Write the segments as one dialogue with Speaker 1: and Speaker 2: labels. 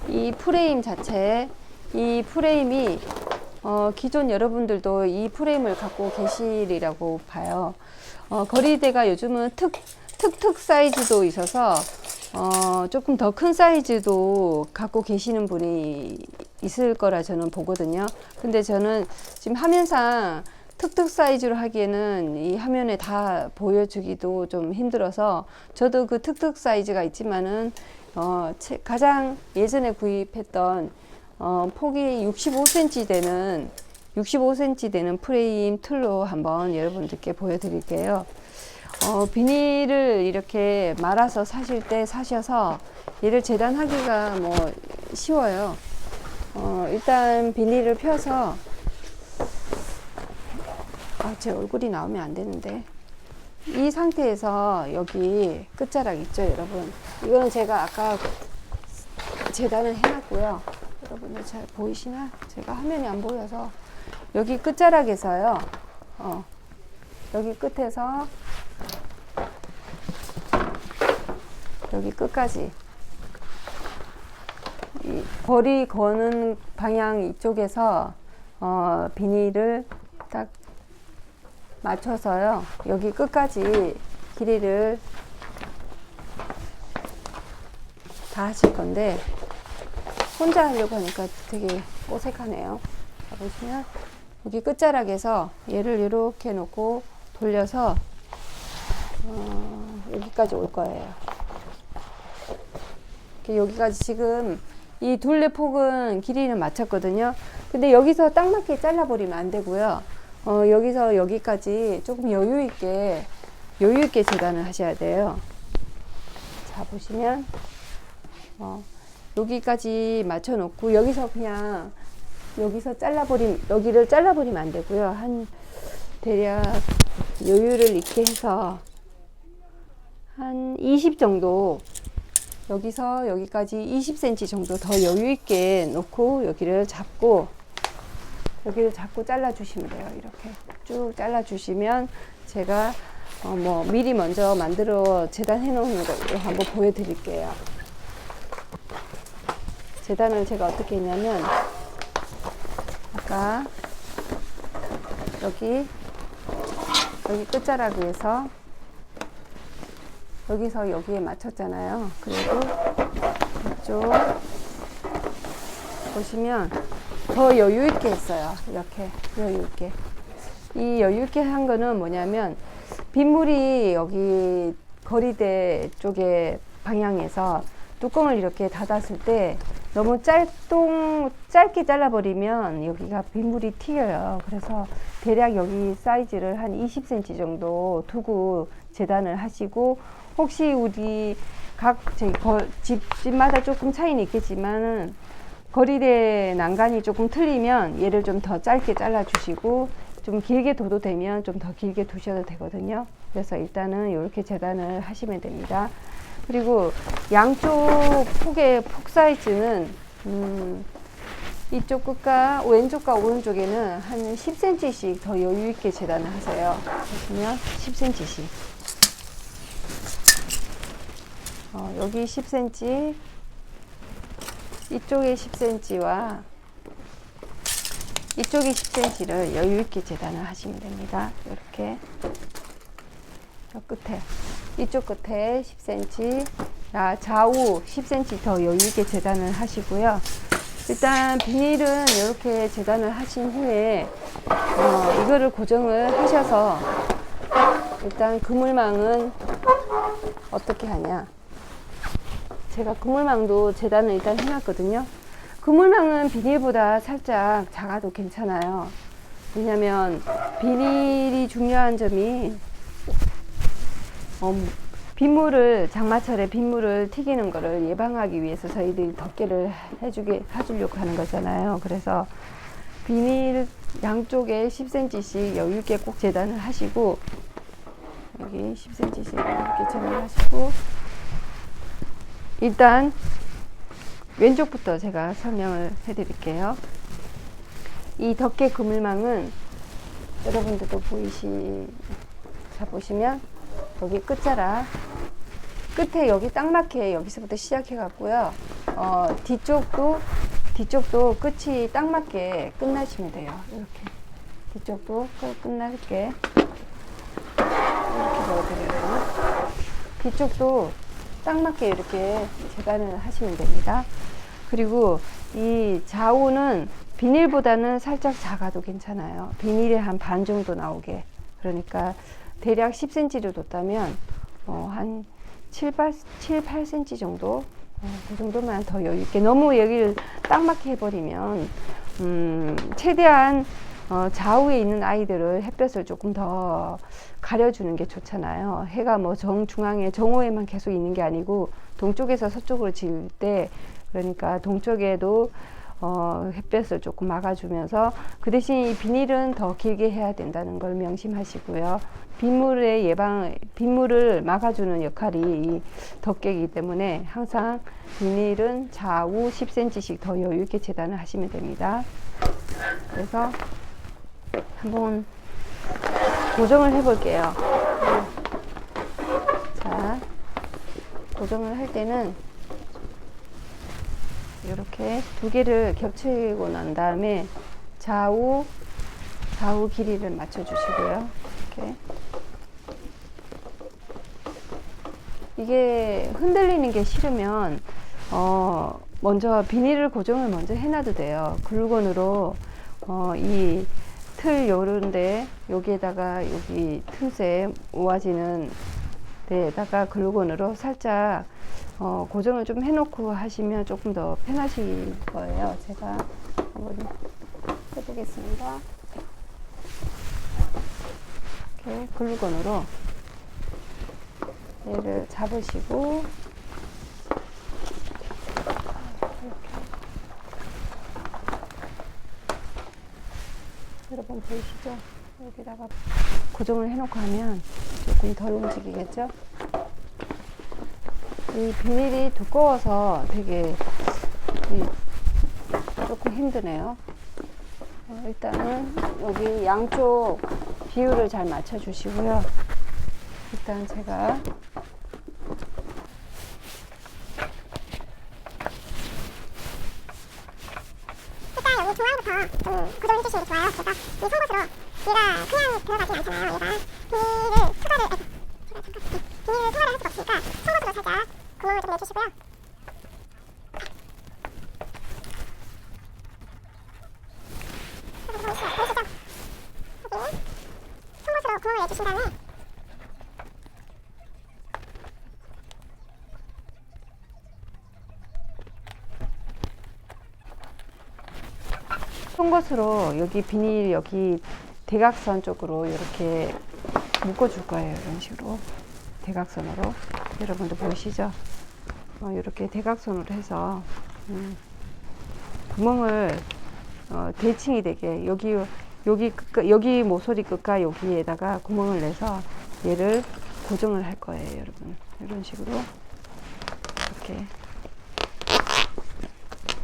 Speaker 1: 이 프레임 자체, 이 프레임이 기존 여러분들도 이 프레임을 갖고 계시리라고 봐요. 거리대가 요즘은 특 사이즈도 있어서 조금 더 큰 사이즈도 갖고 계시는 분이 있을 거라 저는 보거든요. 근데 저는 지금 화면상 특 사이즈로 하기에는 이 화면에 다 보여주기도 좀 힘들어서 저도 그 특 사이즈가 있지만은 가장 예전에 구입했던 폭이 65cm 되는 프레임 툴로 한번 여러분들께 보여드릴게요. 비닐을 이렇게 말아서 사셔서 얘를 재단하기가 뭐 쉬워요. 일단 비닐을 펴서 제 얼굴이 나오면 안 되는데, 이 상태에서 여기 끝자락 있죠, 여러분. 이거는 제가 아까 재단을 해놨고요. 여러분들 잘 보이시나? 제가 화면이 안 보여서 여기 끝자락에서요. 여기 끝에서 여기 끝까지 이 거리 거는 방향 이쪽에서 비닐을 딱 맞춰서요. 여기 끝까지 길이를 다 하실 건데, 혼자 하려고 하니까 되게 어색하네요. 자, 보시면 여기 끝자락에서 얘를 이렇게 놓고 돌려서 여기까지 올 거예요. 여기까지 지금 이 둘레 폭은 길이는 맞췄거든요. 근데 여기서 딱 맞게 잘라버리면 안 되고요. 여기서 여기까지 조금 여유 있게 재단을 하셔야 돼요. 자, 보시면 여기까지 맞춰 놓고 여기서 그냥 여기를 잘라버리면 안 되고요. 한 대략 여유를 있게 해서 한 20 정도, 여기서 여기까지 20cm 정도 더 여유 있게 놓고 여기를 잡고 잘라 주시면 돼요. 이렇게 쭉 잘라 주시면 제가 미리 먼저 만들어 재단해 놓은 걸로 한번 보여 드릴게요. 재단을 제가 어떻게 했냐면, 아까 여기 끝자락에서 여기서 여기에 맞췄잖아요. 그리고 이쪽 보시면 더 여유 있게 했어요. 이렇게 여유 있게. 이 여유 있게 한 거는 뭐냐면, 빗물이 여기 거리대 쪽에 방향에서 뚜껑을 이렇게 닫았을 때 너무 짧게 잘라버리면 여기가 빗물이 튀겨요. 그래서 대략 여기 사이즈를 한 20cm 정도 두고 재단을 하시고, 혹시 우리 집마다 조금 차이는 있겠지만은 거리대 난간이 조금 틀리면 얘를 좀 더 짧게 잘라 주시고, 좀 길게 둬도 되면 좀 더 길게 두셔도 되거든요. 그래서 일단은 이렇게 재단을 하시면 됩니다. 그리고 양쪽 폭의 폭 사이즈는 이쪽 끝과 왼쪽과 오른쪽에는 한 10cm씩 더 여유 있게 재단을 하세요. 보시면 10cm씩. 여기 10cm, 이쪽에 10cm와 이쪽에 10cm를 여유 있게 재단을 하시면 됩니다. 이렇게 끝에, 이쪽 끝에 10cm, 좌우 10cm 더 여유 있게 재단을 하시고요. 일단 비닐은 이렇게 재단을 하신 후에 이거를 고정을 하셔서, 일단 그물망은 어떻게 하냐, 제가 그물망도 재단을 일단 해놨거든요. 그물망은 비닐보다 살짝 작아도 괜찮아요. 왜냐면 비닐이 중요한 점이 장마철에 빗물을 튀기는 거를 예방하기 위해서 저희들이 덮개를 해주려고 하는 거잖아요. 그래서 비닐 양쪽에 10cm씩 여유 있게 꼭 재단을 하시고, 여기 10cm씩 이렇게 재단을 하시고, 일단 왼쪽부터 제가 설명을 해드릴게요. 이 덮개 그물망은 여러분들도 보시면 여기 끝자락 끝에 여기 딱 맞게 여기서부터 시작해 갖고요. 뒤쪽도 끝이 딱 맞게 끝나시면 돼요. 이렇게 뒤쪽도 끝나게 이렇게 넣어드려요. 뒤쪽도 딱 맞게 이렇게 재단을 하시면 됩니다. 그리고 이 좌우는 비닐보다는 살짝 작아도 괜찮아요. 비닐의 한 반 정도 나오게. 그러니까 대략 10cm를 뒀다면 한 7, 8cm 정도, 그 정도만 더 여유 있게. 너무 여기를 딱 맞게 해버리면 최대한 좌우에 있는 아이들을 햇볕을 조금 더 가려주는 게 좋잖아요. 해가 뭐 정중앙에 정오에만 계속 있는 게 아니고 동쪽에서 서쪽으로 질 때, 그러니까 동쪽에도 햇볕을 조금 막아주면서, 그 대신 이 비닐은 더 길게 해야 된다는 걸 명심하시고요. 빗물을 막아주는 역할이 이 덮개이기 때문에 항상 비닐은 좌우 10cm씩 더 여유 있게 재단을 하시면 됩니다. 그래서 한번 고정을 해 볼게요. 자, 고정을 할 때는 이렇게 두 개를 겹치고 난 다음에 좌우 길이를 맞춰 주시고요. 이렇게. 이게 흔들리는 게 싫으면 먼저 비닐을 고정을 먼저 해놔도 돼요. 글루건으로 이 틀 요런데 여기에다가 여기 틈새 모아지는 데에다가 글루건으로 살짝 고정을 좀 해놓고 하시면 조금 더 편하실 거예요. 제가 한번 해보겠습니다. 이렇게 글루건으로 얘를 잡으시고 여러분 보이시죠? 여기다가 고정을 해놓고 하면 조금 덜 움직이겠죠? 이 비닐이 두꺼워서 되게 조금 힘드네요. 일단은 여기 양쪽 비율을 잘 맞춰 주시고요. 일단 제가
Speaker 2: 여기 중앙부터 좀 고정해 주시는 게 좋아요. 그래서 이 송곳으로 얘가 그냥 들어가지 않잖아요. 얘가 비닐을 투과를 할 수가 없으니까 송곳으로 살짝 구멍을 좀 내주시고요. 보이시죠? 여기 송곳으로 구멍을 내주신 다음에
Speaker 1: 송곳으로 여기 비닐 여기 대각선 쪽으로 이렇게 묶어줄 거예요. 이런 식으로 대각선으로. 여러분도 보이시죠? 이렇게 대각선으로 해서 구멍을 대칭이 되게 여기 모서리 끝과 여기에다가 구멍을 내서 얘를 고정을 할 거예요. 여러분 이런 식으로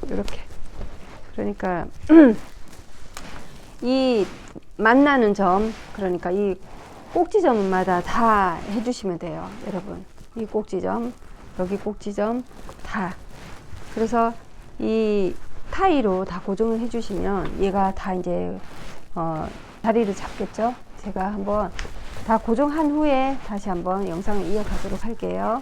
Speaker 1: 이렇게 그러니까 이 만나는 점, 그러니까 이 꼭지점마다 다 해주시면 돼요. 여러분 이 꼭지점, 여기 꼭지점 다. 그래서 이 타이로 다 고정을 해주시면 얘가 다 이제 자리를 잡겠죠. 제가 한번 다 고정한 후에 다시 한번 영상을 이어가도록 할게요.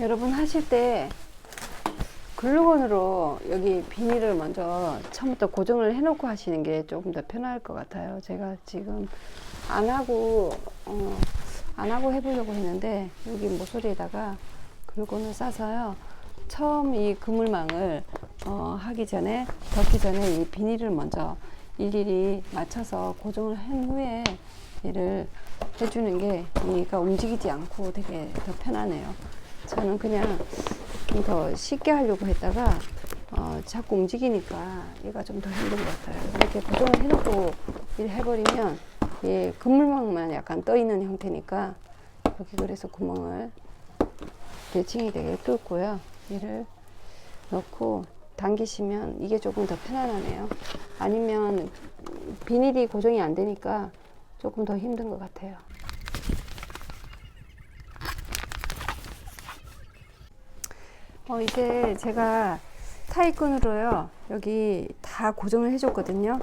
Speaker 1: 여러분 하실 때 글루건으로 여기 비닐을 먼저 처음부터 고정을 해 놓고 하시는 게 조금 더 편할 것 같아요. 제가 지금 안 하고 해보려고 했는데 여기 모서리에다가 글루건을 싸서요. 처음 이 그물망을 덮기 전에 이 비닐을 먼저 일일이 맞춰서 고정을 한 후에 얘를 해주는 게 얘가 움직이지 않고 되게 더 편하네요. 저는 그냥 좀 더 쉽게 하려고 했다가 자꾸 움직이니까 얘가 좀 더 힘든 것 같아요. 이렇게 고정을 해놓고 일 해버리면 얘 그물망만 약간 떠 있는 형태니까 여기 그래서 구멍을 대칭이 되게 뚫고요. 얘를 넣고 당기시면 이게 조금 더 편안하네요. 아니면 비닐이 고정이 안 되니까 조금 더 힘든 것 같아요. 이제 제가 타이끈으로요 여기 다 고정을 해줬거든요.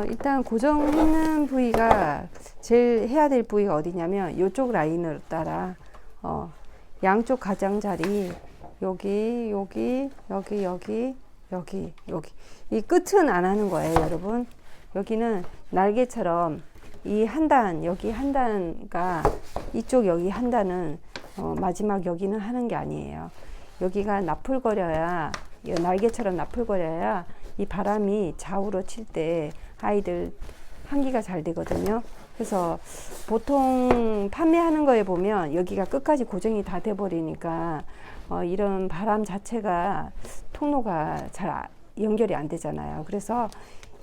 Speaker 1: 일단 고정했는 부위가 제일 해야 될 부위가 어디냐면 이쪽 라인을 따라 양쪽 가장자리 여기 이 끝은 안 하는 거예요, 여러분. 여기는 날개처럼 이 한 단, 여기 한 단과 이쪽 여기 한 단은 마지막 여기는 하는 게 아니에요. 여기가 나풀거려야, 날개처럼 나풀거려야 이 바람이 좌우로 칠 때 아이들 환기가 잘 되거든요. 그래서 보통 판매하는 거에 보면 여기가 끝까지 고정이 다 돼 버리니까 이런 바람 자체가 통로가 잘 연결이 안 되잖아요. 그래서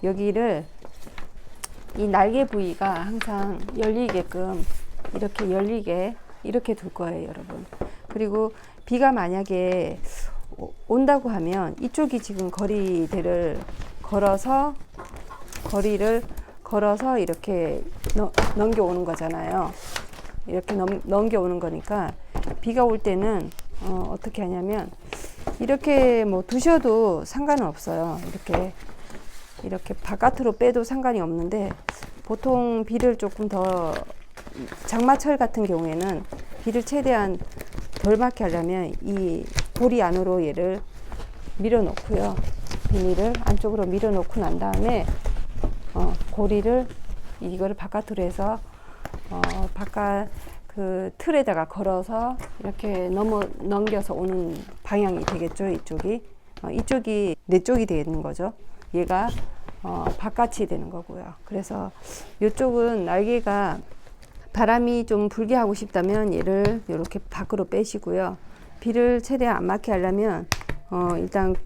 Speaker 1: 여기를 이 날개 부위가 항상 열리게끔 이렇게 열리게 이렇게 둘 거예요, 여러분. 그리고 비가 만약에 온다고 하면 이쪽이 지금 거리를 걸어서 이렇게 넘겨오는 거잖아요. 이렇게 넘겨오는 거니까 비가 올 때는 어떻게 하냐면 이렇게 뭐 두셔도 상관은 없어요. 이렇게 바깥으로 빼도 상관이 없는데 보통 비를 조금 더 장마철 같은 경우에는 비를 최대한 덜 맞게 하려면 이 고리 안으로 얘를 밀어 놓고요. 비닐을 안쪽으로 밀어 놓고 난 다음에 고리를 이거를 바깥으로 해서 바깥 그 틀에다가 걸어서 이렇게 넘겨서 오는 방향이 되겠죠. 이쪽이 내 쪽이 되는 거죠. 얘가 바깥이 되는 거고요. 그래서 이쪽은 날개가 바람이 좀 불게 하고 싶다면 얘를 이렇게 밖으로 빼시고요. 비를 최대한 안 맞게 하려면 일단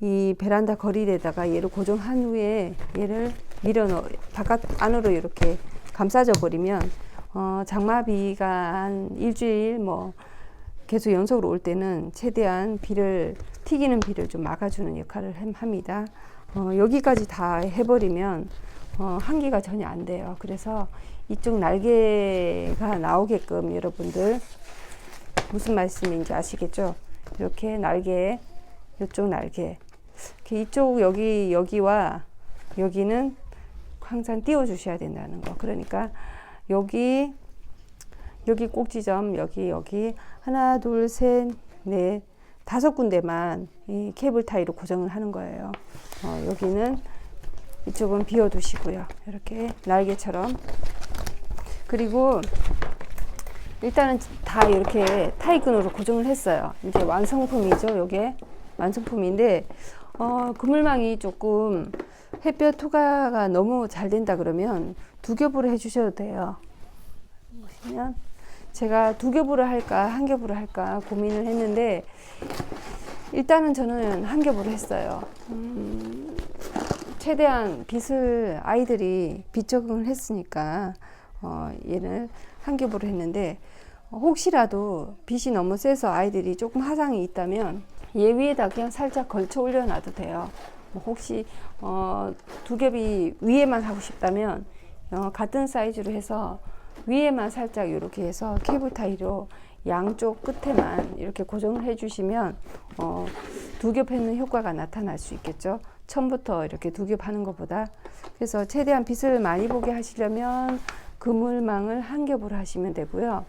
Speaker 1: 이 베란다 거리에다가 얘를 고정한 후에 얘를 바깥 안으로 이렇게 감싸져 버리면 장마비가 한 일주일 뭐 계속 연속으로 올 때는 최대한 튀기는 비를 좀 막아주는 역할을 합니다. 여기까지 다 해버리면 환기가 전혀 안 돼요. 그래서 이쪽 날개가 나오게끔 여러분들 무슨 말씀인지 아시겠죠? 이렇게 날개, 이쪽 날개, 이쪽 여기와 여기는 항상 띄워 주셔야 된다는 거. 그러니까 여기 꼭지점 여기 하나 둘 셋 넷 5군데만 이 케이블 타이로 고정을 하는 거예요. 여기는 이쪽은 비워 두시고요. 이렇게 날개처럼. 그리고 일단은 다 이렇게 타이끈으로 고정을 했어요. 이제 완성품이죠. 요게 완성품인데 그물망이 조금 햇볕 투과가 너무 잘 된다 그러면 2겹으로 해주셔도 돼요. 보시면 제가 2겹으로 할까 1겹으로 할까 고민을 했는데 일단은 저는 1겹으로 했어요. 최대한 빛을 아이들이 빛 적응을 했으니까 얘를 1겹으로 했는데 혹시라도 빛이 너무 세서 아이들이 조금 화상이 있다면 얘 위에다 그냥 살짝 걸쳐 올려놔도 돼요. 혹시 2겹이 위에만 하고 싶다면 같은 사이즈로 해서 위에만 살짝 이렇게 해서 케이블 타이로 양쪽 끝에만 이렇게 고정을 해주시면 2겹 했는 효과가 나타날 수 있겠죠. 처음부터 이렇게 2겹 하는 것보다. 그래서 최대한 빛을 많이 보게 하시려면 그물망을 1겹으로 하시면 되고요.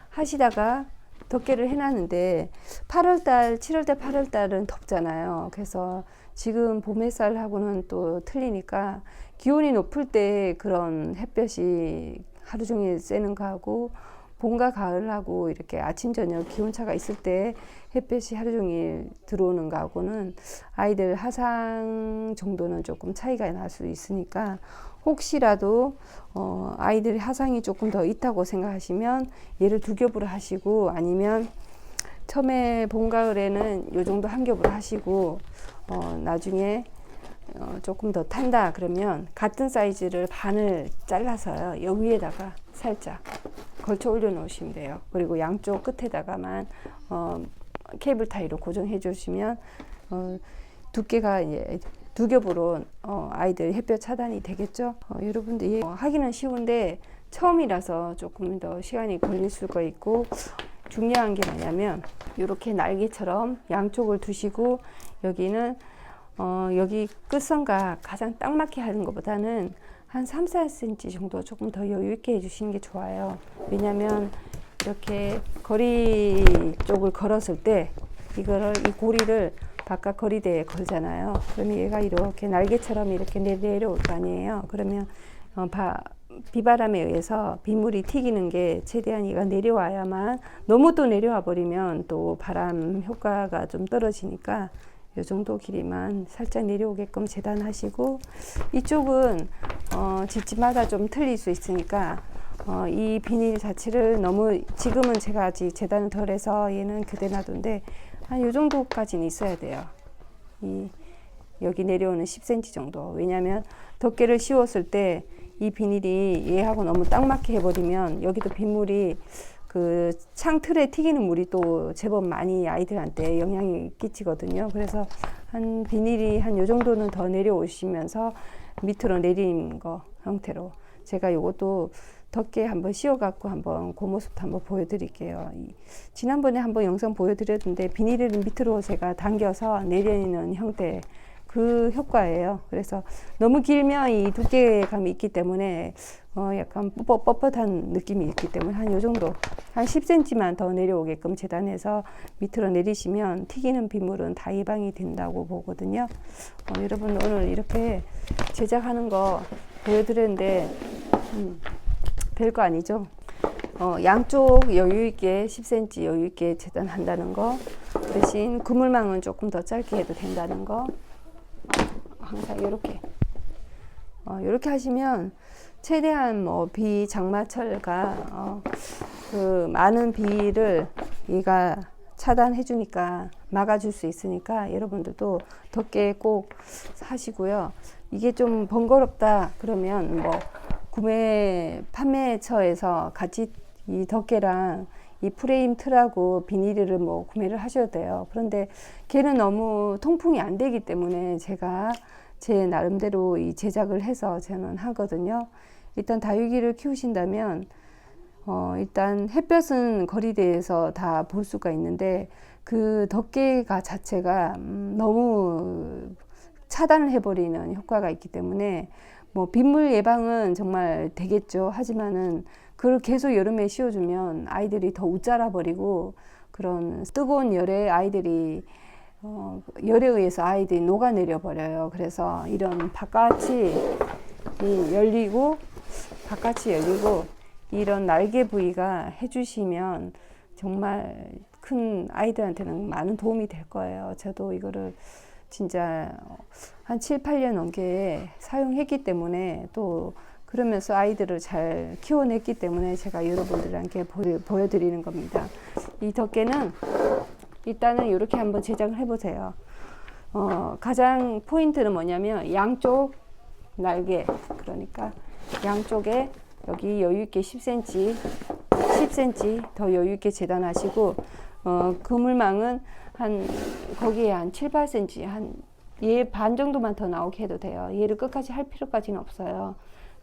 Speaker 1: 하시다가 덮개를 해놨는데 8월달, 7월달, 8월달은 덥잖아요. 그래서 지금 봄 햇살하고는 또 틀리니까 기온이 높을 때 그런 햇볕이 하루 종일 쐬는 거하고 봄과 가을하고 이렇게 아침 저녁 기온차가 있을 때 햇볕이 하루 종일 들어오는 거하고는 아이들 하상 정도는 조금 차이가 날 수 있으니까 혹시라도 아이들이 하상이 조금 더 있다고 생각하시면 얘를 2겹으로 하시고 아니면 처음에 봄 가을에는 요 정도 한 겹으로 하시고 나중에 조금 더 탄다 그러면 같은 사이즈를 반을 잘라서요, 여기 위에다가 살짝 걸쳐 올려 놓으시면 돼요. 그리고 양쪽 끝에다가만 케이블 타이로 고정해 주시면 두께가 이제 두 겹으로 아이들 햇볕 차단이 되겠죠. 여러분들 하기는 쉬운데 처음이라서 조금 더 시간이 걸릴 수가 있고, 중요한 게 뭐냐면 이렇게 날개처럼 양쪽을 두시고 여기는 여기 끝선과 가장 딱 맞게 하는 것보다는 한 3, 4cm 정도 조금 더 여유 있게 해주시는 게 좋아요. 왜냐면 이렇게 거리 쪽을 걸었을 때 이 고리를 바깥 거리대에 걸잖아요. 그러면 얘가 이렇게 날개처럼 이렇게 내려올 거 아니에요. 그러면 비바람에 의해서 빗물이 튀기는 게 최대한 얘가 내려와야만, 너무 또 내려와 버리면 또 바람 효과가 좀 떨어지니까 이 정도 길이만 살짝 내려오게끔 재단하시고, 이쪽은 집집마다 좀 틀릴 수 있으니까 이 비닐 자체를 너무, 지금은 제가 아직 재단을 덜 해서 얘는 그대 놔둔데 한 이 정도까지는 있어야 돼요. 여기 내려오는 10cm 정도. 왜냐하면 덮개를 씌웠을 때 이 비닐이 얘하고 너무 딱 맞게 해버리면 여기도 빗물이 그 창틀에 튀기는 물이 또 제법 많이 아이들한테 영향이 끼치거든요. 그래서 한 비닐이 한 요 정도는 더 내려오시면서 밑으로 내리는 거 형태로, 제가 요것도 덮개 한번 씌워갖고 한번 그 모습도 한번 보여드릴게요. 지난번에 한번 영상 보여드렸는데 비닐을 밑으로 제가 당겨서 내리는 형태, 그 효과예요. 그래서 너무 길면 이 두께감이 있기 때문에 약간 뻣뻣한 느낌이 있기 때문에 한 요 정도, 한 10cm만 더 내려오게끔 재단해서 밑으로 내리시면 튀기는 빗물은 다 예방이 된다고 보거든요. 여러분 오늘 이렇게 제작하는 거 보여드렸는데 별거 아니죠. 양쪽 여유 있게 10cm 여유 있게 재단한다는 거, 대신 그물망은 조금 더 짧게 해도 된다는 거, 항상 이렇게 하시면 최대한 장마철과 그 많은 비를 얘가 차단해 주니까 막아줄 수 있으니까 여러분들도 덮개 꼭 하시고요. 이게 좀 번거롭다 그러면 판매처에서 같이 이 덮개랑 이 프레임 틀하고 비닐을 구매를 하셔도 돼요. 그런데 걔는 너무 통풍이 안 되기 때문에 제가 제 나름대로 이 제작을 해서 저는 하거든요. 일단 다육이를 키우신다면 일단 햇볕은 거리대에서 다 볼 수가 있는데 그 덮개가 자체가 너무 차단을 해버리는 효과가 있기 때문에 빗물 예방은 정말 되겠죠. 하지만은 그걸 계속 여름에 씌워주면 아이들이 더 웃자라 버리고, 그런 뜨거운 열에 아이들이 열에 의해서 아이들이 녹아내려 버려요. 그래서 이런 바깥이 열리고 이런 날개 부위가 해주시면 정말 큰 아이들한테는 많은 도움이 될 거예요. 저도 이거를 진짜 한 7, 8년 넘게 사용했기 때문에, 또 그러면서 아이들을 잘 키워냈기 때문에 제가 여러분들한테 보여드리는 겁니다. 이 덮개는 일단은 이렇게 한번 제작을 해보세요. 가장 포인트는 뭐냐면 양쪽 날개, 그러니까 양쪽에 여기 여유있게 10cm 더 여유있게 재단하시고, 그물망은 거기에 한 7, 8cm, 얘 반 정도만 더 나오게 해도 돼요. 얘를 끝까지 할 필요까지는 없어요.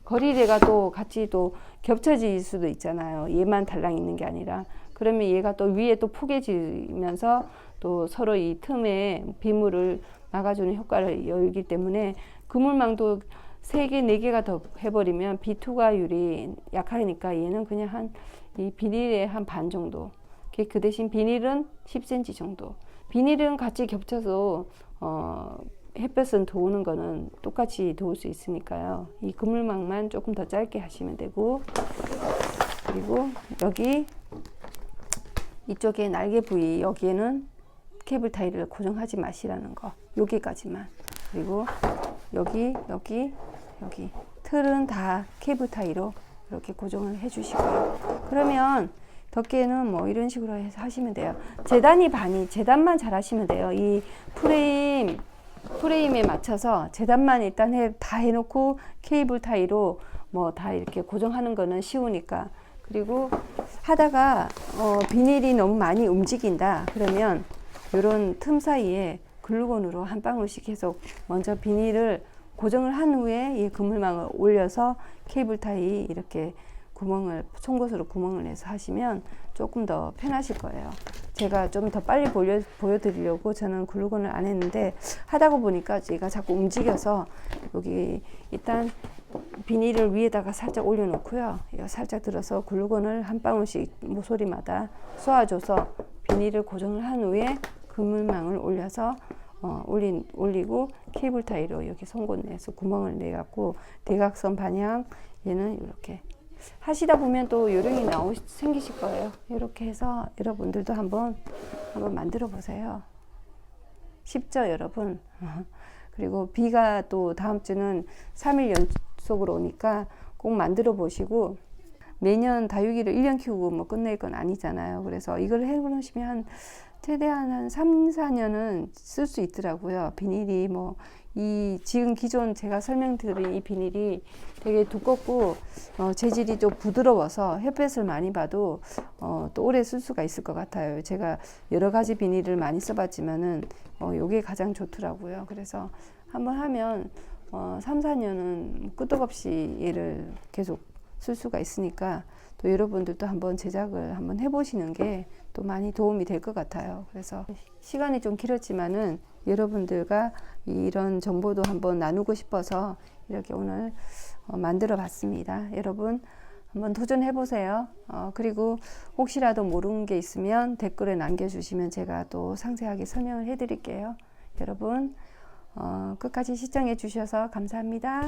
Speaker 1: 거리대가 또 같이 또 겹쳐질 수도 있잖아요. 얘만 달랑 있는 게 아니라. 그러면 얘가 또 위에 또 포개지면서 또 서로 이 틈에 빗물을 막아주는 효과를 열기 때문에, 그물망도 3개, 4개가 더 해버리면 비투과율이 약하니까 얘는 그냥 이 비닐의 한 반 정도. 그 대신 비닐은 10cm 정도. 비닐은 같이 겹쳐서 햇볕은 도우는 거는 똑같이 도울 수 있으니까요. 이 그물망만 조금 더 짧게 하시면 되고, 그리고 여기 이쪽에 날개 부위, 여기에는 케이블 타이를 고정하지 마시라는 거, 여기까지만. 그리고 여기 틀은 다 케이블 타이로 이렇게 고정을 해 주시고요. 그러면 덮개는 뭐 이런 식으로 해서 하시면 돼요. 재단만 잘 하시면 돼요. 이 프레임에 맞춰서 재단만 일단 다 해놓고 케이블 타이로 뭐 다 이렇게 고정하는 거는 쉬우니까. 그리고 하다가 비닐이 너무 많이 움직인다 그러면 이런 틈 사이에 글루건으로 한 방울씩 계속 먼저 비닐을 고정을 한 후에 이 그물망을 올려서 케이블 타이 이렇게 송곳으로 구멍을 내서 하시면 조금 더 편하실 거예요. 제가 좀 더 빨리 보여드리려고 저는 글루건을 안 했는데 하다가 보니까 제가 자꾸 움직여서 여기 일단 비닐을 위에다가 살짝 올려놓고요. 이거 살짝 들어서 글루건을 한 방울씩 모서리마다 쏘아줘서 비닐을 고정을 한 후에 그물망을 올려서 올리고 케이블 타이로 여기 송곳 내서 구멍을 내갖고 대각선 방향 얘는 이렇게 하시다 보면 또 요령이 생기실 거예요. 이렇게 해서 여러분들도 한번 만들어 보세요. 쉽죠, 여러분? 그리고 비가 또 다음 주는 3일 연속으로 오니까 꼭 만들어 보시고 매년 다육이를 1년 키우고 뭐 끝낼 건 아니잖아요. 그래서 이걸 해보시면 최대한 한 3, 4년은 쓸 수 있더라고요. 비닐이 지금 기존 제가 설명드린 이 비닐이 되게 두껍고 재질이 좀 부드러워서 햇볕을 많이 봐도 또 오래 쓸 수가 있을 것 같아요. 제가 여러 가지 비닐을 많이 써봤지만은 요게 가장 좋더라고요. 그래서 한번 하면 3, 4년은 끄떡없이 얘를 계속 쓸 수가 있으니까 또 여러분들도 한번 제작을 한번 해보시는 게 또 많이 도움이 될 것 같아요. 그래서 시간이 좀 길었지만은 여러분들과 이런 정보도 한번 나누고 싶어서 이렇게 오늘 만들어 봤습니다. 여러분 한번 도전해 보세요. 그리고 혹시라도 모르는 게 있으면 댓글에 남겨주시면 제가 또 상세하게 설명을 해 드릴게요. 여러분 끝까지 시청해 주셔서 감사합니다.